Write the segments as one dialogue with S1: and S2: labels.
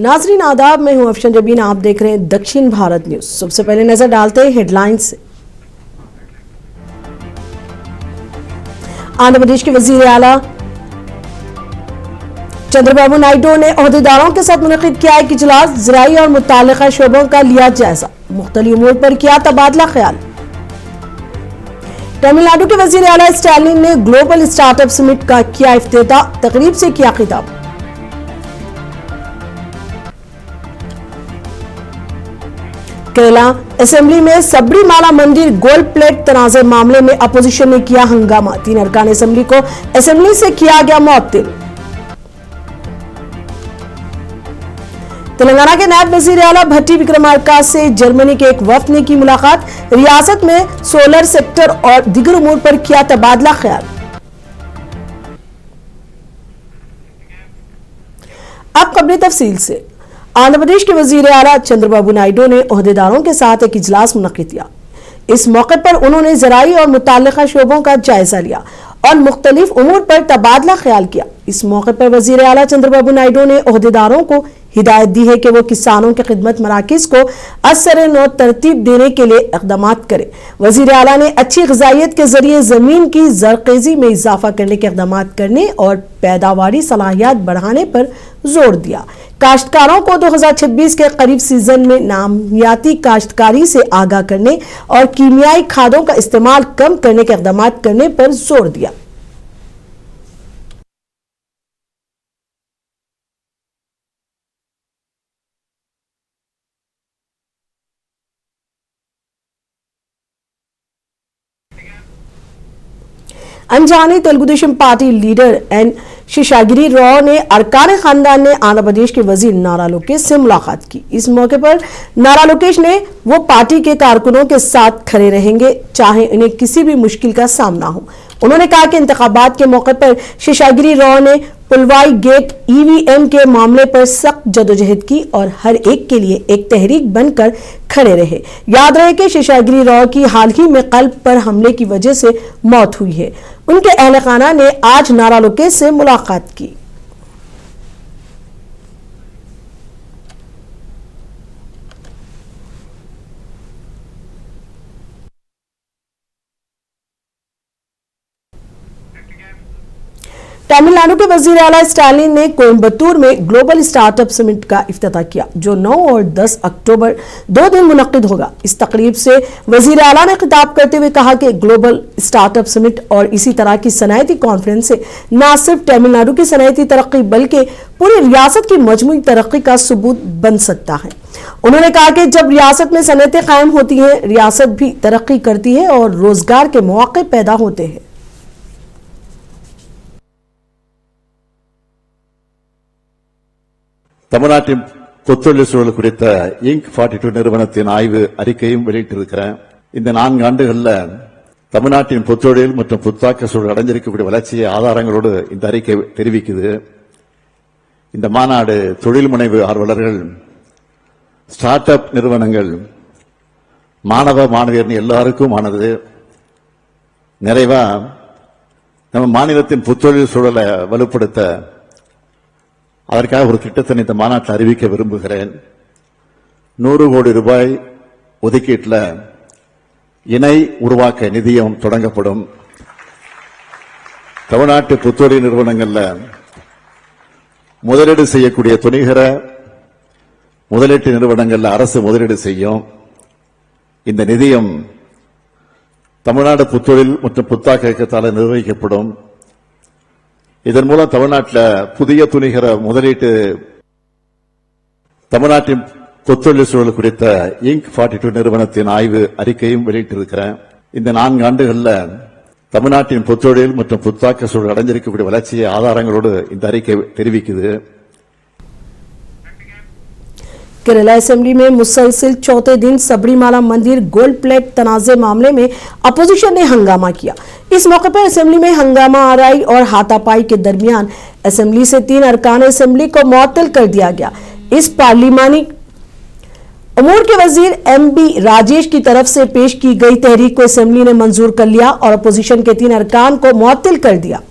S1: नाजरीन आदाब, मैं हूं अफशन जबीन। आप देख रहे हैं दक्षिण भारत न्यूज। सबसे पहले नजर डालते हैं हेडलाइंस से। आंध्र प्रदेश के वजीर आला चंद्रबाबू नायडू ने ओहदेदारों के साथ मुनक़िद किया एक इजलास। ज़राई और मुताल्लिक़ा शोबों का लिया जायजा, मुख्तलिफ उमूर पर किया तबादला ख्याल। तमिलनाडु के वजीर आला स्टालिन ने ग्लोबल स्टार्टअप समिट का किया इफ्तिताह, तकरीब से किया खिताब। केरला असेंबली में सबरीमाला मंदिर गोल्ड प्लेट तनाज़े मामले में अपोजिशन ने किया हंगामा। 3 अरकान असेंबली को असेंबली से किया गया मुअत्तिल। तेलंगाना के नायब वजीर आला भट्टी विक्रमार्का से जर्मनी के एक वफ्द ने की मुलाकात। रियासत में सोलर सेक्टर और दीगर उमूर पर किया तबादला ख्याल। अब खबरें तफसील से। आंध्र प्रदेश के वजीर आला चंद्रबाबू नायडू ने ओहदेदारों के साथ एक इजलास मुनक़िद किया। इस मौके पर उन्होंने ज़राई और मुताल्लिक़ा शोबों का जायजा लिया और मुख्तलिफ उमूर पर तबादला ख्याल किया। इस मौके पर वजीर आला चंद्रबाबू नायडू ने ओहदेदारों को हिदायत दी है कि वो किसानों के खिदमत मराकिज़ को असर-ए-नौ तरतीब देने के लिए इक़दामात करें। वजीर आला ने अच्छी ग़िज़ाइयत के जरिए ज़मीन की ज़रख़ेज़ी में इजाफा करने के इक़दामात करने और पैदावारी सलाहियत बढ़ाने पर जोर दिया। काश्तकारों को 2026 के करीब सीजन में नामियाती काश्तकारी से आगाह करने और कीमियाई खादों का इस्तेमाल कम करने के इक़दामात करने पर जोर दिया। अनजाने Telugu Desam party leader N Seshagiri Rao ने अरकान खानदान ने आंध्र प्रदेश के वजीर नारा लोकेश से मुलाकात की। इस मौके पर नारा लोकेश ने वो पार्टी के कारकुनों के साथ खड़े रहेंगे, चाहे उन्हें किसी भी मुश्किल का सामना हो। उन्होंने कहा कि इंतखाबात के मौके पर शेषागिरी राव ने पुलवाई गेट ईवीएम के मामले पर सख्त जदोजहद की और हर एक के लिए एक तहरीक बनकर खड़े रहे। याद रहे कि शेषागिरी राव की हाल ही में कल्ब पर हमले की वजह से मौत हुई है। उनके अहले खाना ने आज नारा लोकेश से मुलाकात की। तमिलनाडु के वजीर आला स्टालिन ने कोयम्बतूर में ग्लोबल स्टार्टअप समिट का इफ्तिताह किया, जो 9 और 10 अक्टूबर 2 दिन मुनक़िद होगा। इस तकरीब से वजीर आला ने खिताब करते हुए कहा कि ग्लोबल स्टार्टअप समिट और इसी तरह की सनअती कॉन्फ्रेंस से न सिर्फ तमिलनाडु की सनअती तरक्की बल्कि पूरी रियासत की मजमूई तरक्की का सबूत बन सकता है। उन्होंने कहा कि जब रियासत में सनअतें कायम होती हैं, रियासत भी तरक्की करती है और रोजगार के मौके पैदा होते हैं।
S2: தமிழ்நாட்டின் புத்தொழில் சூழல் குறித்த இங்க் 42 நிறுவனத்தின் ஆய்வு அறிக்கையும் வெளியிட்டிருக்கிறேன். இந்த 4 ஆண்டுகள்ல தமிழ்நாட்டின் புத்தொழில் மற்றும் புத்தாக்க சூழல் அடைஞ்சிருக்கக்கூடிய வளர்ச்சியை ஆதாரங்களோடு இந்த அறிக்கை தெரிவிக்குது. இந்த மாநாடு தொழில் முனைவு ஆர்வலர்கள், ஸ்டார்ட் அப் நிறுவனங்கள், மாணவ மாணவியர் எல்லாருக்கும் ஆனது. நிறைவா நம்ம மாநிலத்தின் புத்தொழில் சூழலை வலுப்படுத்த அதற்காக ஒரு திட்டத்தை இந்த மாநாட்டில் அறிவிக்க விரும்புகிறேன். 100 கோடி ரூபாய் ஒதுக்கீட்டில் இணை உருவாக்க நிதியம் தொடங்கப்படும். தமிழ்நாட்டு புத்தொழில் நிறுவனங்கள்ல முதலீடு செய்யக்கூடிய துணிகர முதலீட்டு நிறுவனங்கள்ல அரசு முதலீடு செய்யும். இந்த நிதியம் தமிழ்நாடு புத்தொழில் மற்றும் புத்தாக்க இயக்கத்தால் நிர்வகிக்கப்படும். இதன் மூலம் தமிழ்நாட்டில் புதிய துணிகர முதலீட்டு தமிழ்நாட்டின் புத்தொழில் சூழல் குறித்த இங்க் 42 நிறுவனத்தின் ஆய்வு அறிக்கையும் வெளியிட்டிருக்கிறேன். இந்த 4 ஆண்டுகள்ல தமிழ்நாட்டின் புத்தொழில் மற்றும் புத்தாக்க சூழல் அடைஞ்சிருக்கக்கூடிய வளர்ச்சியை ஆதாரங்களோடு இந்த அறிக்கை தெரிவிக்குது.
S1: केरला असेंबली में मुसलसिल चौथे दिन सबरीमाला मंदिर गोल्ड प्लेट तनाज़े मामले में अपोजिशन ने हंगामा किया। इस मौके पर असेंबली में हंगामा आराई और हाथापाई के दरमियान असेंबली से 3 अरकान असेंबली को मुअत्तल कर दिया गया। इस पार्लिमानी उमूर के वजीर एमबी राजेश की तरफ से पेश की गई तहरीक को असेंबली ने मंजूर कर लिया और अपोजिशन के 3 अरकान को मुअत्तल कर दिया।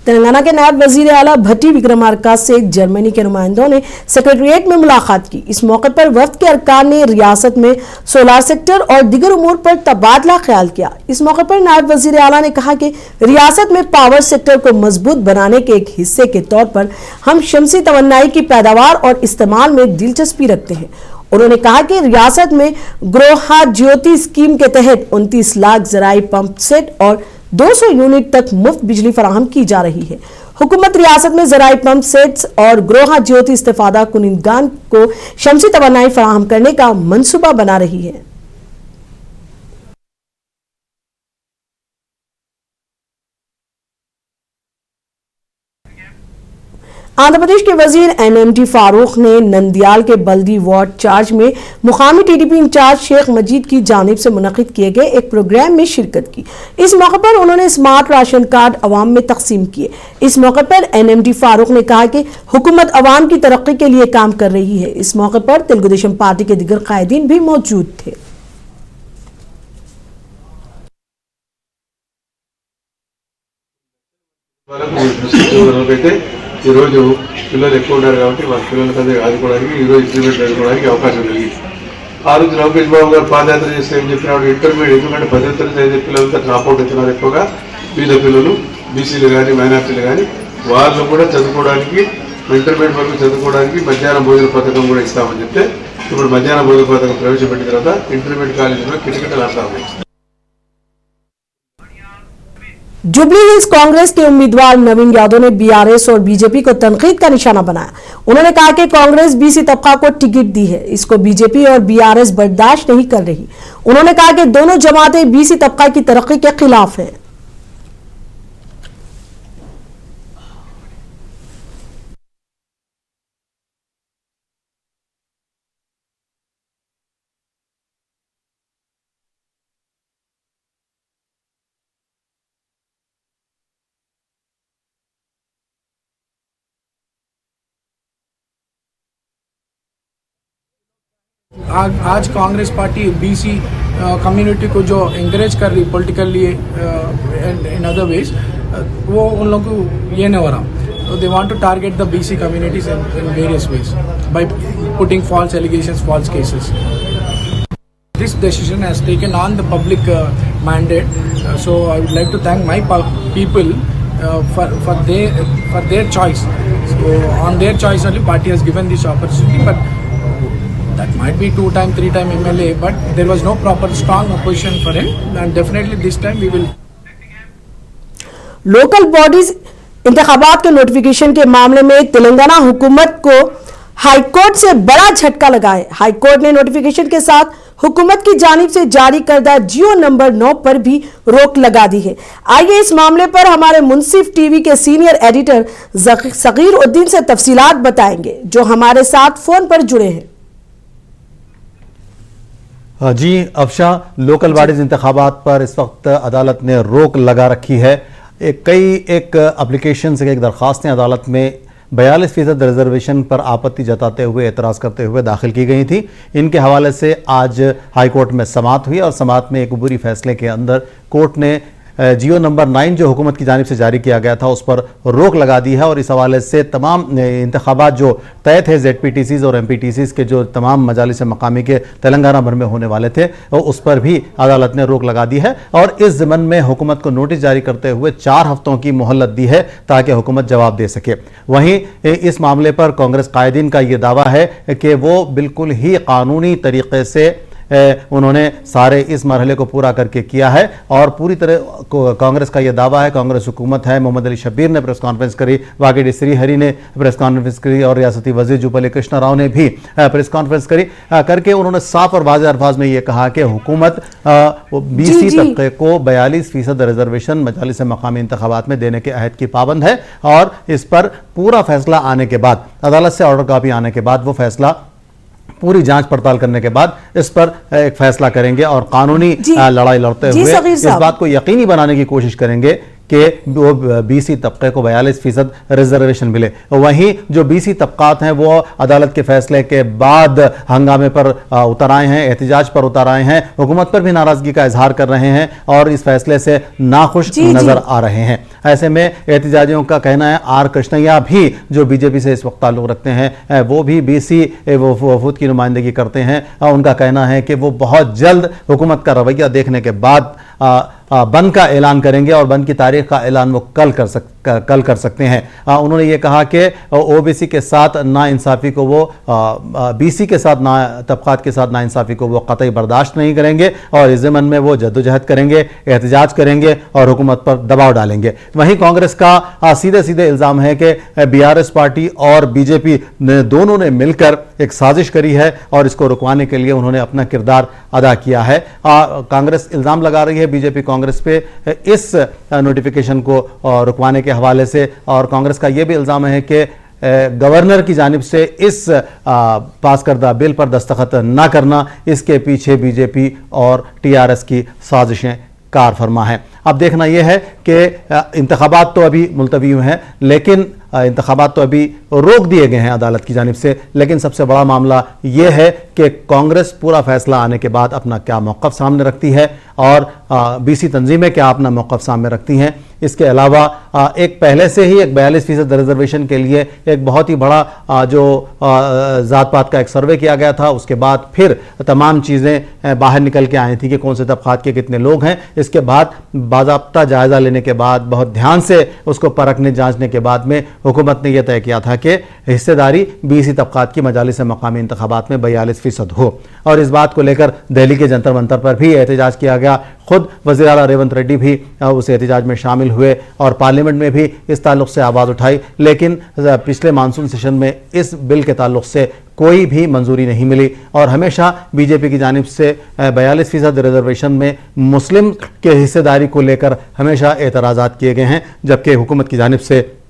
S1: तेलंगाना के नायब वजीर आला भट्टी विक्रमार्का से जर्मनी के नुमाइंदों ने सेक्रेटरिएट में मुलाकात की। इस मौके पर वफ्द के अरकान ने रियासत में सोलार सेक्टर और दीगर उमूर पर तबादला ख्याल किया। इस मौके पर नायब वजीर आला ने कहा कि रियासत में पावर सेक्टर को मजबूत बनाने के एक हिस्से के तौर पर हम शमसी तवन्नाई की पैदावार और इस्तेमाल में दिलचस्पी रखते हैं। उन्होंने कहा कि रियासत में गृह ज्योति स्कीम के तहत 29 लाख ज़राई पंप सेट और 200 यूनिट तक मुफ्त बिजली फराहम की जा रही है। हुकूमत रियासत में ज़राई पंप सेट्स और गृह ज्योति इस्तेफादा कुनिंदगान को शमसी तवन्नाई फराहम करने का मंसूबा बना रही है। आंध्र प्रदेश के वजीर एनएमडी फारूक ने नंदियाल के बल्दी वार्ड चार्ज में मुकामी टीडीपी इंचार्ज शेख मजीद की जानिब से मुनक्किद किए गए एक प्रोग्राम में शिरकत की। इस मौके पर उन्होंने स्मार्ट राशन कार्ड अवाम में तकसीम किए। इस मौके पर एनएमडी फारूक ने कहा कि हुकूमत अवाम की तरक्की के लिए काम कर रही है। इस मौके पर तेलुगु देशम पार्टी के दीगर कायदीन भी मौजूद थे।
S3: ఈ రోజు పిల్లలు ఎక్కువ ఉన్నారు కాబట్టి వాళ్ళ పిల్లలకి ఆదుకోవడానికి ఈ రోజు ఇంప్లిమెంట్ చేసుకోవడానికి అవకాశం కలిగింది। ఆ రోజు లోకేష్ బాబు గారు పాదయాత్ర చేస్తే ఏం చెప్పినాడు, ఇంటర్మీడియట్ ఎందుకంటే 10వ తరగతి చదివే పిల్లలంతా డ్రాప్ అవుట్ అవుతున్నారు, ఎక్కువగా పేద పిల్లలు, బీసీలు కానీ మైనార్టీలు కానీ వాళ్ళు కూడా చదువుకోవడానికి ఇంటర్మీడియట్ వరకు చదువుకోవడానికి మధ్యాహ్న భోజన పథకం కూడా ఇస్తామని చెప్తే ఇప్పుడు మధ్యాహ్న భోజన పథకం ప్రవేశపెట్టిన తర్వాత ఇంటర్మీడియట్ కాలేజీలో కిటకిటలు ఆడుతూ ఉన్నాయి।
S1: जुबली हिल्स कांग्रेस के उम्मीदवार नवीन यादव ने बीआरएस और बीजेपी को तनकीद का निशाना बनाया। उन्होंने कहा कि कांग्रेस बीसी तबका को टिकट दी है, इसको बीजेपी और बीआरएस बर्दाश्त नहीं कर रही। उन्होंने कहा कि दोनों जमातें बीसी तबका की तरक्की के खिलाफ हैं।
S4: आज कांग्रेस पार्टी बीसी कम्युनिटी को जो एंकरेज कर रही पॉलिटिकली इन अदर वेज, वो उन लोगों को ये नहीं हो रहा। तो they want to target the BC communities in various ways by putting false allegations, false cases. This decision has taken on the public mandate, so I would like to thank my people for their choice. So on their choice only party has given this opportunity, but that might be 2-time, 3-time MLA, but there was no proper strong opposition for him, and definitely this time we will.
S1: Local bodies इंतखाबात के notification के मामले में तेलंगाना हुकूमत को high court से बड़ा झटका लगा है। हाईकोर्ट ने नोटिफिकेशन के साथ हुकूमत की जानिब से जारी करदा जियो नंबर 9 पर भी रोक लगा दी है। आइए इस मामले पर हमारे मुंसिफ टीवी के सीनियर एडिटर सगीर उद्दीन से तफसीलात बताएंगे, जो हमारे साथ फोन पर जुड़े हैं।
S5: जी अफशा, लोकल बॉडीज इंतखाबात पर इस वक्त अदालत ने रोक लगा रखी है। कई एप्लीकेशन से एक दरख्वास्तें अदालत में 42% रिजर्वेशन पर आपत्ति जताते हुए, एतराज़ करते हुए दाखिल की गई थी। इनके हवाले से आज हाईकोर्ट में समाअत हुई और समाअत में एक अबूरी फैसले के अंदर कोर्ट ने जियो नंबर 9 जो हुकूमत की जानिब से जारी किया गया था उस पर रोक लगा दी है और इस हवाले से तमाम इंतखाबात जो तय थे ZPTCs और MPTCs के जो तमाम मजालिस मकामी के तेलंगाना भर में होने वाले थे उस पर भी अदालत ने रोक लगा दी है और इस ज़मन में हुकूमत को नोटिस जारी करते हुए 4 हफ्तों की मोहलत दी है ताकि हुकूमत जवाब दे सके। वहीं इस मामले पर कांग्रेस कायदीन का ये दावा है कि वो बिल्कुल ही कानूनी तरीके से उन्होंने सारे इस मरहले को पूरा करके किया है और पूरी तरह कांग्रेस का यह दावा है, कांग्रेस हुकूमत है। मोहम्मद अली शब्बीर ने प्रेस कॉन्फ्रेंस करी, वागिडी श्रीहरी ने प्रेस कॉन्फ्रेंस करी और रियासती वजीर जुब्बल कृष्णा राव ने भी प्रेस कॉन्फ्रेंस करी करके उन्होंने साफ और वाज़ेह अल्फाज में यह कहा कि हुकूमत BC तबके को 42% रिजर्वेशन मजालिस मकामी इंतखाबात में देने के अहद की पाबंद है और इस पर पूरा फैसला आने के बाद, अदालत से ऑर्डर कॉपी आने के बाद, वो फैसला पूरी जांच पड़ताल करने के बाद इस पर एक फैसला करेंगे और कानूनी लड़ाई लड़ते हुए इस बात को यकीनी बनाने की कोशिश करेंगे कि वो बीसी तबके को 42% रिजर्वेशन मिले। वहीं जो बीसी तबकात हैं वो अदालत के फैसले के बाद हंगामे पर उतर आए हैं, एहतजाज पर उतर आए हैं, हुकूमत पर भी नाराजगी का इजहार कर रहे हैं और इस फैसले से नाखुश नजर आ रहे हैं। ऐसे में एहतजाजियों का कहना है, आर कृष्णैया भी जो बीजेपी से इस वक्त ताल्लुक रखते हैं, वो भी बीसी वफूद की नुमाइंदगी करते हैं। उनका कहना है कि वो बहुत जल्द हुकूमत का रवैया देखने के बाद बंद का ऐलान करेंगे और बंद की तारीख का ऐलान वो कल कर सकते हैं। उन्होंने ये कहा कि ओबीसी के साथ नाइंसाफी को वो बीसी के साथ तबकात के साथ नाइंसाफी को वो कतई बर्दाश्त नहीं करेंगे और इस ज़मन में वो जद्दोजहद करेंगे, एहतजाज करेंगे और हुकूमत पर दबाव डालेंगे। वहीं कांग्रेस का सीधे सीधे इल्ज़ाम है कि बीआरएस पार्टी और बीजेपी दोनों ने मिलकर एक साजिश करी है और इसको रुकवाने के लिए उन्होंने अपना किरदार अदा किया है। कांग्रेस इल्ज़ाम लगा रही है बीजेपी कांग्रेस पे इस नोटिफिकेशन को रुकवाने के हवाले से, और कांग्रेस का यह भी इल्ज़ाम है कि गवर्नर की जानिब से इस पास करदा बिल पर दस्तखत न करना, इसके पीछे बीजेपी और टीआरएस की साजिशें कार फरमा हैं। अब देखना यह है कि इंतखाबात तो अभी मुलतवी हुए हैं, लेकिन इंतखाबात तो अभी रोक दिए गए हैं अदालत की जानिब से, लेकिन सबसे बड़ा मामला यह है कि कांग्रेस पूरा फैसला आने के बाद अपना क्या मौक़िफ़ सामने रखती है और बीसी तंजीमें क्या अपना मौक़िफ़ सामने रखती हैं। इसके अलावा एक पहले से ही एक 42% रिजर्वेशन के लिए एक बहुत ही बड़ा जो ज़ात पात का एक सर्वे किया गया था, उसके बाद फिर तमाम चीज़ें बाहर निकल के आई थी कि कौन से तबक़ात के कितने लोग हैं। इसके बाद बाज़ाब्ता जायज़ा लेने के बाद, बहुत ध्यान से उसको परखने जांचने के बाद में हुकूमत ने यह तय किया था कि हिस्सेदारी बीसी तबक़ात की मजालिस मकामी इंतखाबात में 42% हो, और इस बात को लेकर दिल्ली के जंतर मंतर पर भी एहतजाज किया गया। खुद वज़ीर आला रेवंत रेड्डी भी उस एहतजाज में शामिल हुए और पार्लियामेंट में भी इस ताल्लुक़ से आवाज़ उठाई, लेकिन पिछले मानसून सेशन में इस बिल के ताल्लुक़ से कोई भी मंजूरी नहीं मिली और हमेशा बीजेपी की जानिब से 42% रिजर्वेशन में मुस्लिम के हिस्सेदारी को लेकर हमेशा एतराज़ात किए गए हैं, जबकि हुकूमत की जानिब से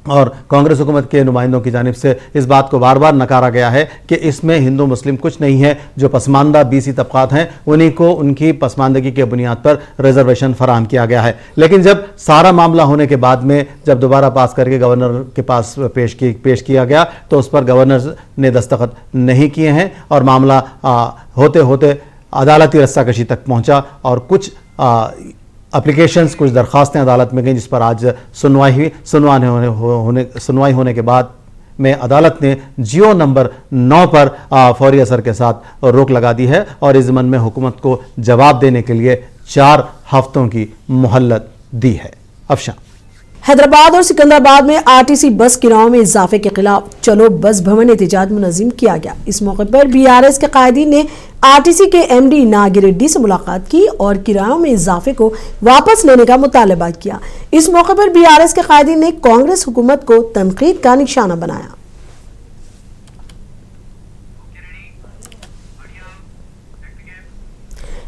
S5: और कांग्रेस हुकूमत के नुमाइंदों की जानिब से इस बात को बार बार नकारा गया है कि इसमें हिंदू मुस्लिम कुछ नहीं है। जो पसमानदा बीसी तबक़ात हैं उन्हीं को उनकी पसमानदगी के बुनियाद पर रिजर्वेशन फराहम किया गया है। लेकिन जब सारा मामला होने के बाद में जब दोबारा पास करके गवर्नर के पास पेश किया गया तो उस पर गवर्नर ने दस्तखत नहीं किए हैं और मामला होते होते अदालती रस्साकशी तक पहुँचा और कुछ एप्लीकेशंस, कुछ दरखास्तें अदालत में गई, जिस पर आज सुनवाई होने के बाद में अदालत ने जियो नंबर 9 पर फौरी असर के साथ रोक लगा दी है और इस ज़मन में हुकूमत को जवाब देने के लिए 4 हफ्तों की मोहल्लत दी है। अफशा,
S1: हैदराबाद और सिकंदराबाद में आरटीसी बस किरायों में इजाफे के खिलाफ चलो बस भवन एहतजाज मुनज़्ज़म किया गया। इस मौके पर बीआरएस के कायदीन ने आरटीसी के एमडी नागिर रेड्डी से मुलाकात की और किरायों में इजाफे को वापस लेने का मुतालबा किया। इस मौके पर बीआरएस के कायदीन ने कांग्रेस हुकूमत को तनकीद का निशाना बनाया।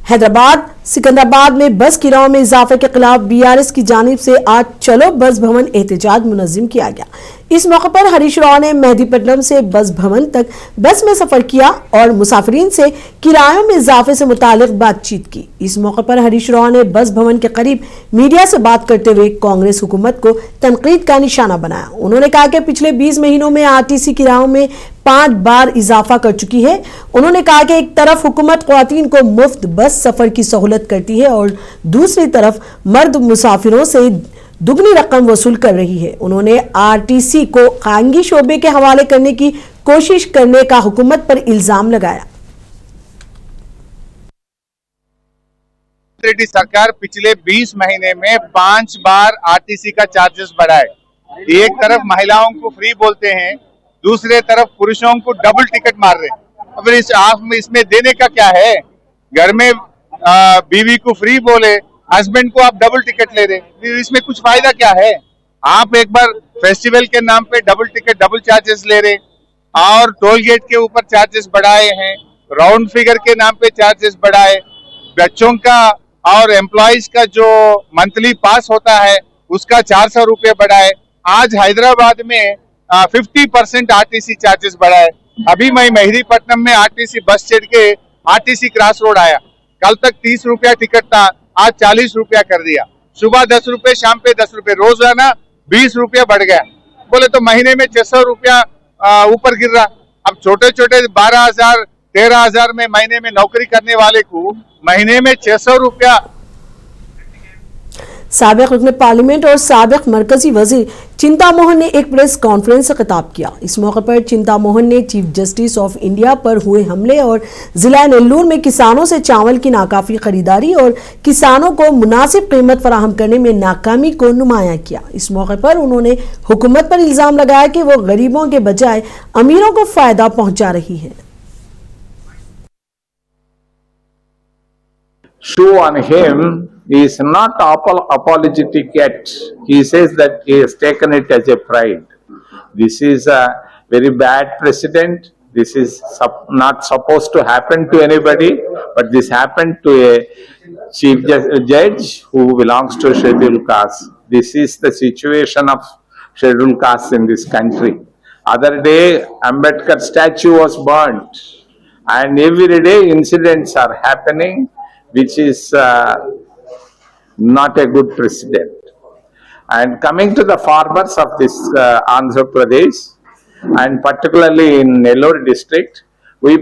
S1: हैदराबाद सिकंदराबाद में बस किरायों में इजाफे के खिलाफ बीआरएस की जानिब से आज चलो बस भवन एहतजाज मुनज़्ज़म किया गया। इस मौके पर हरीश राव ने मेहदीपट्टनम से बस भवन तक बस में सफर किया और मुसाफिरीन से किरायों में इजाफे से मुतालिक बातचीत की। इस मौके पर हरीश राव ने बस भवन के करीब मीडिया से बात करते हुए कांग्रेस हुकूमत को तनकीद का निशाना बनाया। उन्होंने कहा कि पिछले 20 महीनों में आरटीसी किरायों में 5 बार इजाफा कर चुकी है। उन्होंने कहा कि एक तरफ हुकूमत ख्वातीन को मुफ्त बस सफर की सहूलत करती है और दूसरी तरफ मर्द मुसाफिरों से दुगनी रकम वसूल कर रही है। उन्होंने आरटीसी को खानगी शोबे के हवाले करने की कोशिश करने का हुकूमत पर इल्जाम लगाया।
S6: रेड्डी सरकार पिछले 20 महीने में 5 बार आरटीसी का चार्जेस बढ़ाए। एक तरफ महिलाओं को फ्री बोलते हैं, दूसरे तरफ पुरुषों को डबल टिकट मार रहे हैं। अब इसमें देने का क्या है? घर में बीवी को फ्री बोले, हस्बैंड को आप डबल टिकट ले रहे, इसमें कुछ फायदा क्या है? आप एक बार फेस्टिवल के नाम पे डबल टिकट, डबल चार्जेस ले रहे और टोल गेट के ऊपर चार्जेस बढ़ाए हैं, राउंड फिगर के नाम पे चार्जेस बढ़ाए, बच्चों का और एम्प्लॉइज का जो मंथली पास होता है उसका 400 रुपये बढ़ाए। आज हैदराबाद में 50% आरटीसी चार्जेस बढ़ाए। अभी मैं मेहदीपट्टनम में आरटीसी बस चढ़ के आरटीसी क्रॉस रोड आया। कल तक 30 रुपया टिकट था, आज 40 रुपया कर दिया। सुबह 10 रुपए, शाम पे 10 रुपए, रोजाना 20 रुपया बढ़ गया। बोले तो महीने में 600 रुपया ऊपर गिर रहा। अब छोटे छोटे 12,000 13,000 में महीने में नौकरी करने वाले को महीने में 600 रुपया।
S1: साबिक रुकन पार्लियामेंट और साबिक मरकजी वजीर चिंता मोहन ने एक प्रेस कॉन्फ्रेंस से खिताब किया। इस मौके पर चिंता मोहन ने चीफ जस्टिस ऑफ इंडिया पर हुए हमले और जिला नेल्लूर में किसानों से चावल की नाकाफी खरीदारी और किसानों को मुनासिब कीमत फराहम करने में नाकामी को नुमाया किया। इस मौके पर उन्होंने हुकूमत पर इल्जाम लगाया कि वो गरीबों के बजाय अमीरों को फायदा पहुंचा रही है।
S7: Shoe on him is not apologetic yet. He says that he has taken it as a pride. This is a very bad precedent. This is not supposed to happen to anybody, but this happened to a chief judge who belongs to scheduled caste. This is the situation of scheduled castes in this country. Other day, Ambedkar statue was burnt, and every day incidents are happening, which is not a good precedent. And coming to the farmers of this Andhra Pradesh, and particularly in Nellore district, we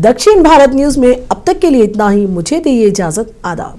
S1: दक्षिण Bharat news में अब तक के लिए इतना ही। मुझे दीजिए इजाजत। आदाब।